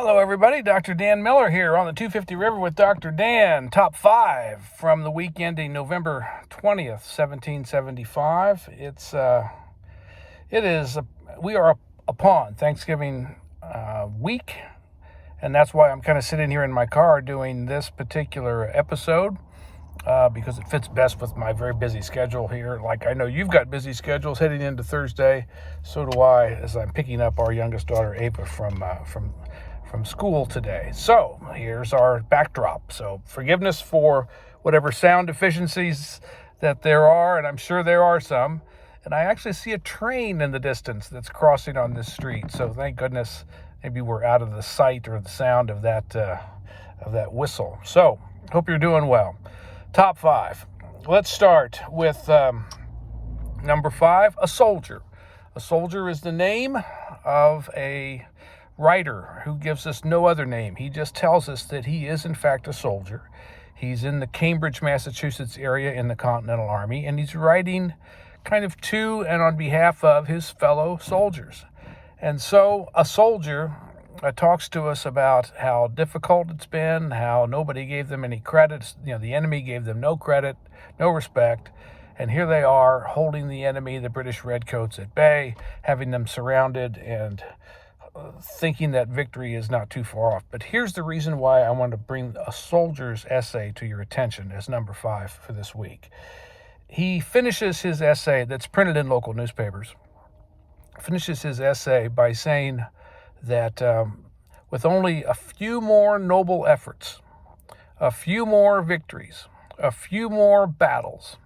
Hello, everybody. Dr. Dan Miller here on the 250 River with Dr. Dan. Top 5 from the week ending November 20th, 1775. We are upon Thanksgiving week, and that's why I'm kind of sitting here in my car doing this particular episode because it fits best with my very busy schedule here. Like, I know you've got busy schedules heading into Thursday. So do I, as I'm picking up our youngest daughter, Ava, from school today. So here's our backdrop. So forgiveness for whatever sound deficiencies that there are, and I'm sure there are some. And I actually see a train in the distance that's crossing on this street. So thank goodness maybe we're out of the sight or the sound of that whistle. So hope you're doing well. Top 5. Let's start with number 5, a soldier. A soldier is the name of a writer who gives us no other name. He just tells us that he is in fact a soldier. He's in the Cambridge, Massachusetts area in the Continental Army, and he's writing kind of to and on behalf of his fellow soldiers. And so a soldier talks to us about how difficult it's been, how nobody gave them any credit. The enemy gave them no credit, no respect. And here they are holding the enemy, the British Redcoats, at bay, having them surrounded and thinking that victory is not too far off. But here's the reason why I want to bring a soldier's essay to your attention as number 5 for this week. He finishes his essay that's printed in local newspapers, finishes his essay by saying that with only a few more noble efforts, a few more victories, a few more battles,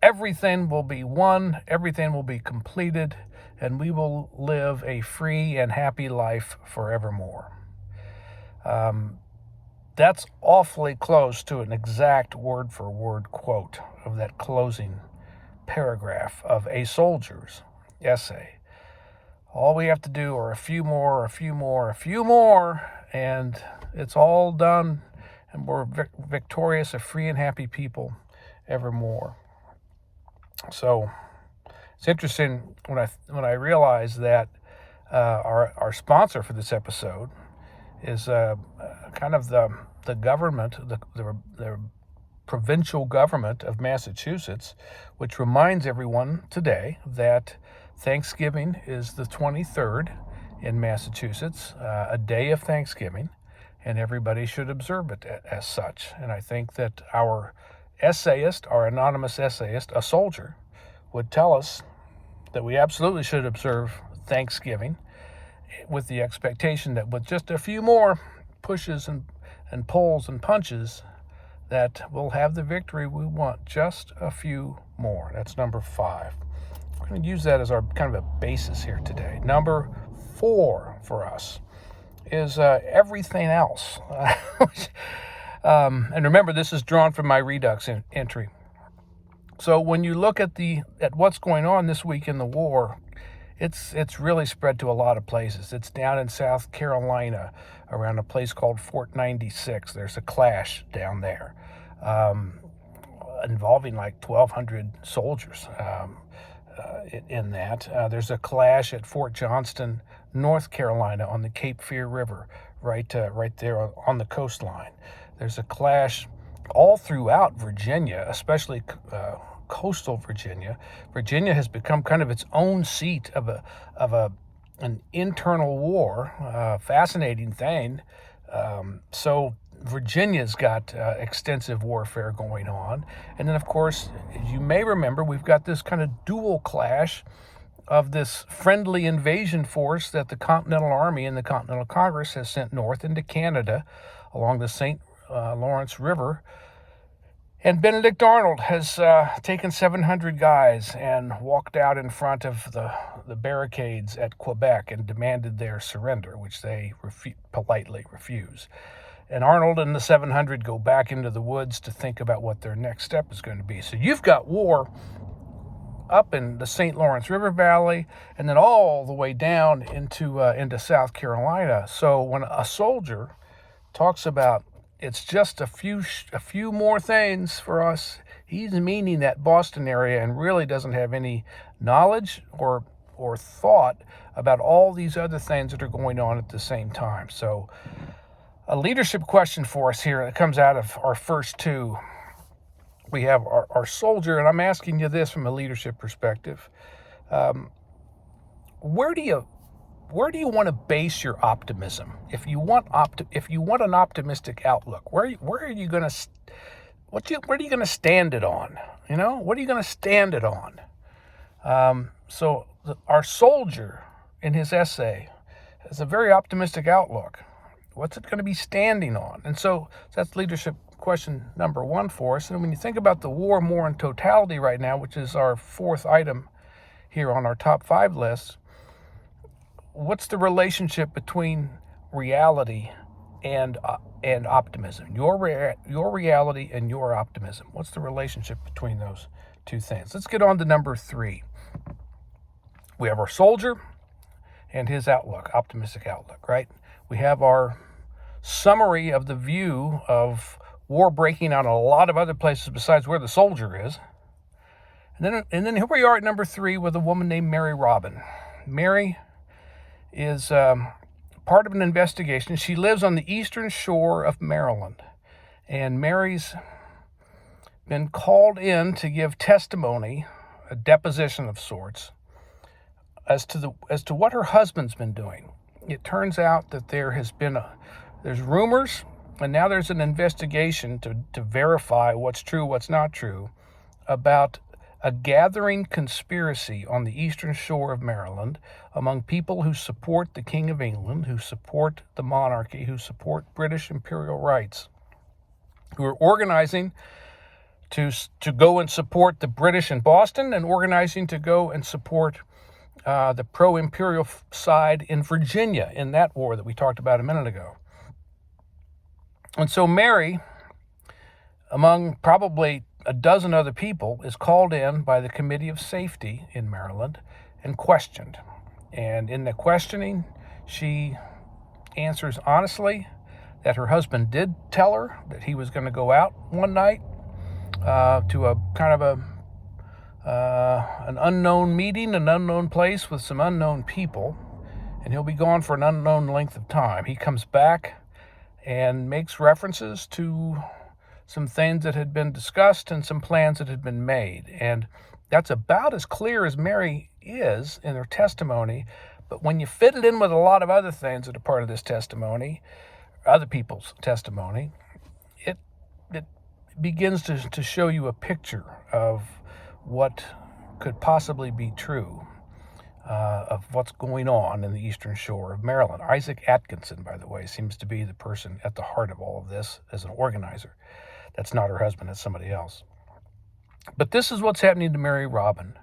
everything will be won, everything will be completed, and we will live a free and happy life forevermore. That's awfully close to an exact word-for-word quote of that closing paragraph of a soldier's essay. All we have to do are a few more, and it's all done, and we're victorious, a free and happy people evermore. So it's interesting when I realized that our sponsor for this episode is kind of the government, the provincial government of Massachusetts, which reminds everyone today that Thanksgiving is the 23rd in Massachusetts, a day of Thanksgiving, and everybody should observe it as such. And I think that our essayist, our anonymous essayist, a soldier, would tell us that we absolutely should observe Thanksgiving with the expectation that with just a few more pushes and pulls and punches, that we'll have the victory we want. Just a few more. That's number 5. We're going to use that as our kind of a basis here today. Number 4 for us is everything else. And remember, this is drawn from my Redux entry. So when you look at what's going on this week in the war, it's really spread to a lot of places. It's down in South Carolina around a place called Fort 96. There's a clash down there involving like 1,200 soldiers in that. There's a clash at Fort Johnston, North Carolina on the Cape Fear River, right there on the coastline. There's a clash all throughout Virginia, especially coastal Virginia. Virginia has become kind of its own seat of an internal war, fascinating thing. So Virginia's got extensive warfare going on. And then, of course, as you may remember, we've got this kind of dual clash of this friendly invasion force that the Continental Army and the Continental Congress has sent north into Canada along the St. Lawrence River. And Benedict Arnold has taken 700 guys and walked out in front of the barricades at Quebec and demanded their surrender, which they politely refuse. And Arnold and the 700 go back into the woods to think about what their next step is going to be. So you've got war up in the St. Lawrence River Valley and then all the way down into South Carolina. So when a soldier talks about it's just a few more things for us, he's meaning that Boston area and really doesn't have any knowledge or thought about all these other things that are going on at the same time. So a leadership question for us here that comes out of our first two. We have our soldier, and I'm asking you this from a leadership perspective. Where do you want to base your optimism? If you want an optimistic outlook, where are you going to where are you going to stand it on? What are you going to stand it on? So our soldier in his essay has a very optimistic outlook. What's it going to be standing on? And so that's leadership question number one for us. And when you think about the war more in totality right now, which is our fourth item here on our top 5 list, what's the relationship between reality and optimism? Your reality and your optimism. What's the relationship between those two things? Let's get on to number 3. We have our soldier and his outlook, optimistic outlook, right? We have our summary of the view of war breaking out in a lot of other places besides where the soldier is. And then here we are at number 3 with a woman named Mary Robin. Mary is part of an investigation. She lives on the eastern shore of Maryland. And Mary's been called in to give testimony, a deposition of sorts, as to what her husband's been doing. It turns out that there's rumors, and now there's an investigation to verify what's true, what's not true, about a gathering conspiracy on the eastern shore of Maryland among people who support the King of England, who support the monarchy, who support British imperial rights, who are organizing to go and support the British in Boston and organizing to go and support the pro-imperial side in Virginia in that war that we talked about a minute ago. And so Mary, among probably a dozen other people, is called in by the Committee of Safety in Maryland and questioned. And in the questioning, she answers honestly that her husband did tell her that he was going to go out one night to a kind of an unknown meeting, an unknown place with some unknown people, and he'll be gone for an unknown length of time. He comes back and makes references to some things that had been discussed and some plans that had been made. And that's about as clear as Mary is in her testimony. But when you fit it in with a lot of other things that are part of this testimony, other people's testimony, it begins to show you a picture of what could possibly be true of what's going on in the eastern shore of Maryland. Isaac Atkinson, by the way, seems to be the person at the heart of all of this as an organizer. That's not her husband, that's somebody else. But this is what's happening to Mary Robin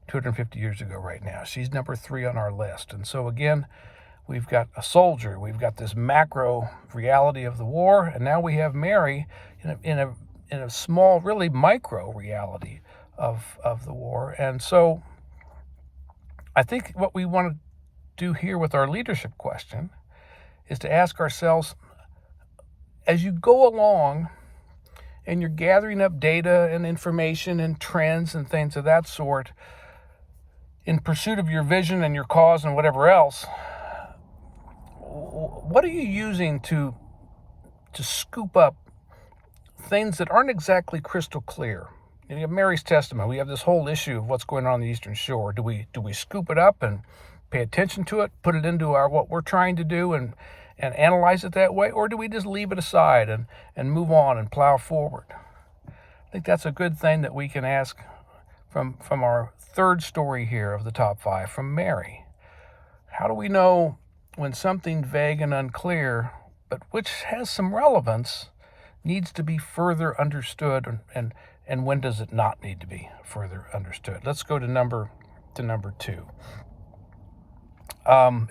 250 years ago right now. She's number 3 on our list. And so again, we've got a soldier, we've got this macro reality of the war, and now we have Mary in a small, really micro reality of the war. And so I think what we want to do here with our leadership question is to ask ourselves, as you go along and you're gathering up data and information and trends and things of that sort in pursuit of your vision and your cause and whatever else, what are you using to scoop up things that aren't exactly crystal clear? You have Mary's testimony. We have this whole issue of what's going on the Eastern Shore. Do we scoop it up and pay attention to it, put it into what we're trying to do and analyze it that way, or do we just leave it aside and move on and plow forward? I think that's a good thing that we can ask from our third story here of the top 5, from Mary. How do we know when something vague and unclear, but which has some relevance, needs to be further understood, and when does it not need to be further understood? Let's go to number 2.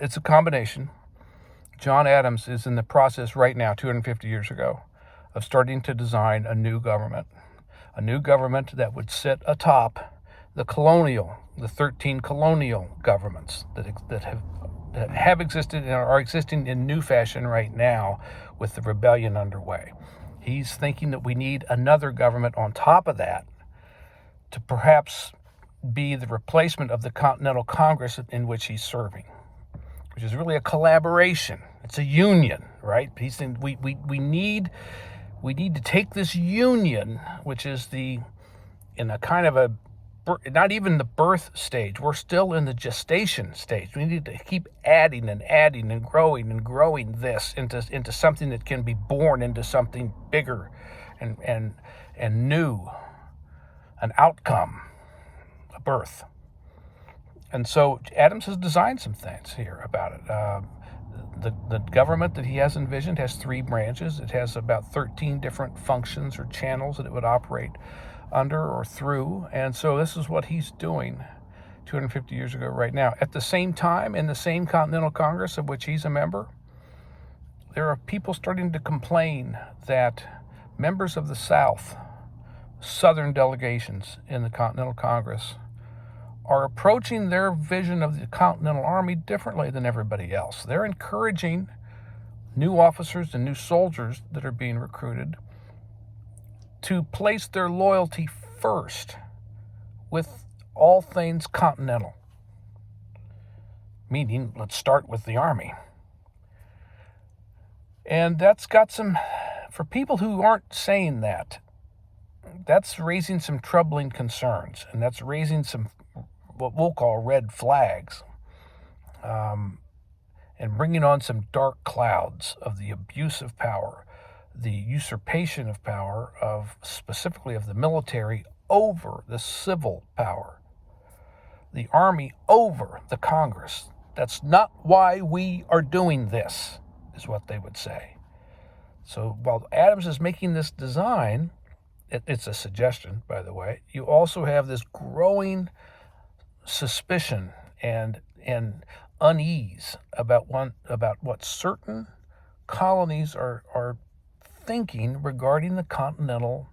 It's a combination. John Adams is in the process right now, 250 years ago, of starting to design a new government that would sit atop the 13 colonial governments that have existed and are existing in new fashion right now with the rebellion underway. He's thinking that we need another government on top of that to perhaps be the replacement of the Continental Congress in which he's serving. which is really a collaboration. It's a union, right? He's saying we need to take this union, which is in a kind of a, not even the birth stage. We're still in the gestation stage. We need to keep adding and adding and growing this into something that can be born into something bigger and new, an outcome, a birth. And so Adams has designed some things here about it. The government that he has envisioned has 3 branches. It has about 13 different functions or channels that it would operate under or through. And so this is what he's doing 250 years ago right now. At the same time, in the same Continental Congress of which he's a member, there are people starting to complain that members of the South, Southern delegations in the Continental Congress, are approaching their vision of the Continental Army differently than everybody else. They're encouraging new officers and new soldiers that are being recruited to place their loyalty first with all things Continental. Meaning, let's start with the Army. And that's got some, for people who aren't saying that, that's raising some troubling concerns, and that's raising some what we'll call red flags, and bringing on some dark clouds of the abuse of power, the usurpation of power specifically of the military over the civil power, the Army over the Congress. That's not why we are doing this, is what they would say. So while Adams is making this design, it's a suggestion, by the way, you also have this growing suspicion and unease about what certain colonies are thinking regarding the Continental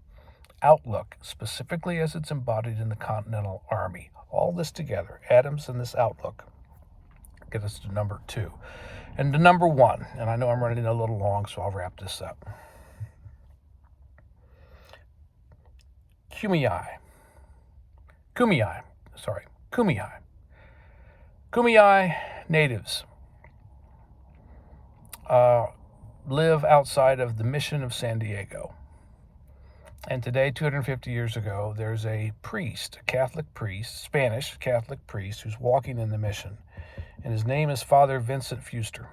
outlook, specifically as it's embodied in the Continental Army. All this together, Adams and this outlook, get us to number 2. And to number 1, and I know I'm running a little long, so I'll wrap this up. Kumeyaay. Kumeyaay natives live outside of the mission of San Diego. And today, 250 years ago, there's a priest, a Catholic priest, Spanish Catholic priest, who's walking in the mission. And his name is Father Vincent Fuster.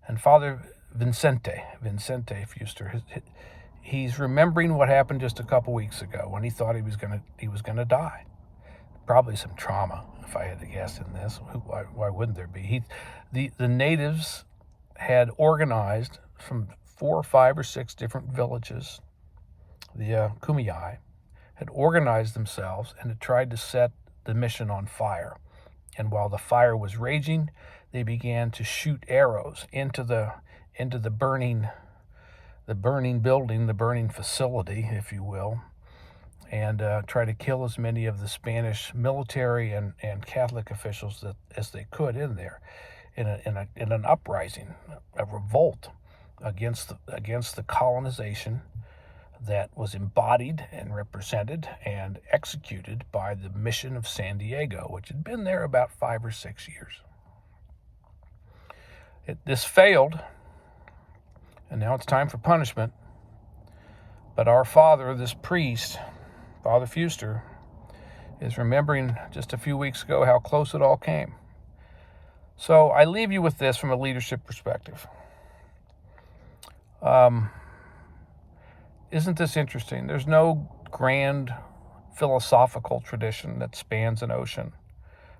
And Father Vincente Fuster, he's remembering what happened just a couple weeks ago when he thought he was gonna die. Probably some trauma, if I had to guess in this. Why wouldn't there be? The natives had organized from 4 or 5 or 6 different villages. The Kumeyaay had organized themselves and had tried to set the mission on fire. And while the fire was raging, they began to shoot arrows into the burning building, the burning facility, if you will, and try to kill as many of the Spanish military and Catholic officials as they could in there, in an uprising, a revolt against the colonization that was embodied and represented and executed by the mission of San Diego, which had been there about 5 or 6 years. This failed, and now it's time for punishment. But our father, this priest, Father Fuster, is remembering just a few weeks ago how close it all came. So I leave you with this from a leadership perspective. Isn't this interesting? There's no grand philosophical tradition that spans an ocean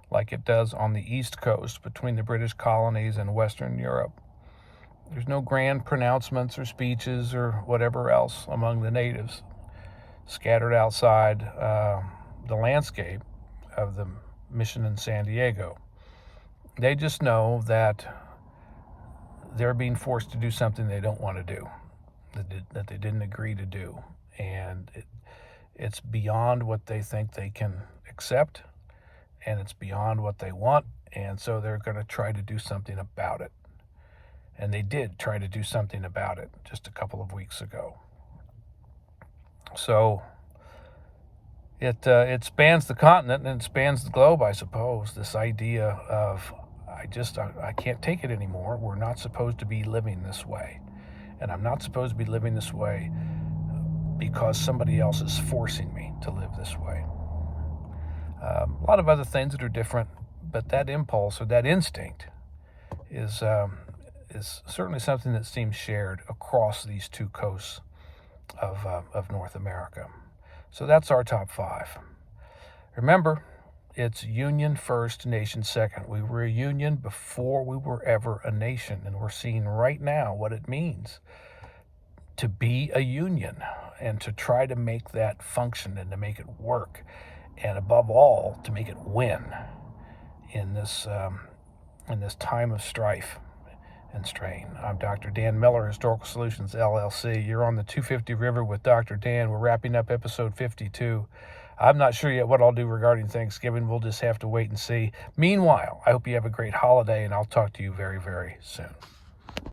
like it does on the East Coast between the British colonies and Western Europe. There's no grand pronouncements or speeches or whatever else among the natives scattered outside the landscape of the mission in San Diego. They just know that they're being forced to do something they don't want to do, that they didn't agree to do. And it's beyond what they think they can accept, and it's beyond what they want, and so they're going to try to do something about it. And they did try to do something about it just a couple of weeks ago. So it spans the continent and it spans the globe, I suppose, this idea of I can't take it anymore. We're not supposed to be living this way. And I'm not supposed to be living this way because somebody else is forcing me to live this way. A lot of other things that are different, but that impulse or that instinct is certainly something that seems shared across these two coasts of North America. So that's our top 5. Remember, it's union first, nation second. We were a union before we were ever a nation, and we're seeing right now what it means to be a union and to try to make that function and to make it work, and above all, to make it win in this time of strife and strain. I'm Dr. Dan Miller, Historical Solutions, LLC. You're on the 250 River with Dr. Dan. We're wrapping up episode 52. I'm not sure yet what I'll do regarding Thanksgiving. We'll just have to wait and see. Meanwhile, I hope you have a great holiday, and I'll talk to you very, very soon.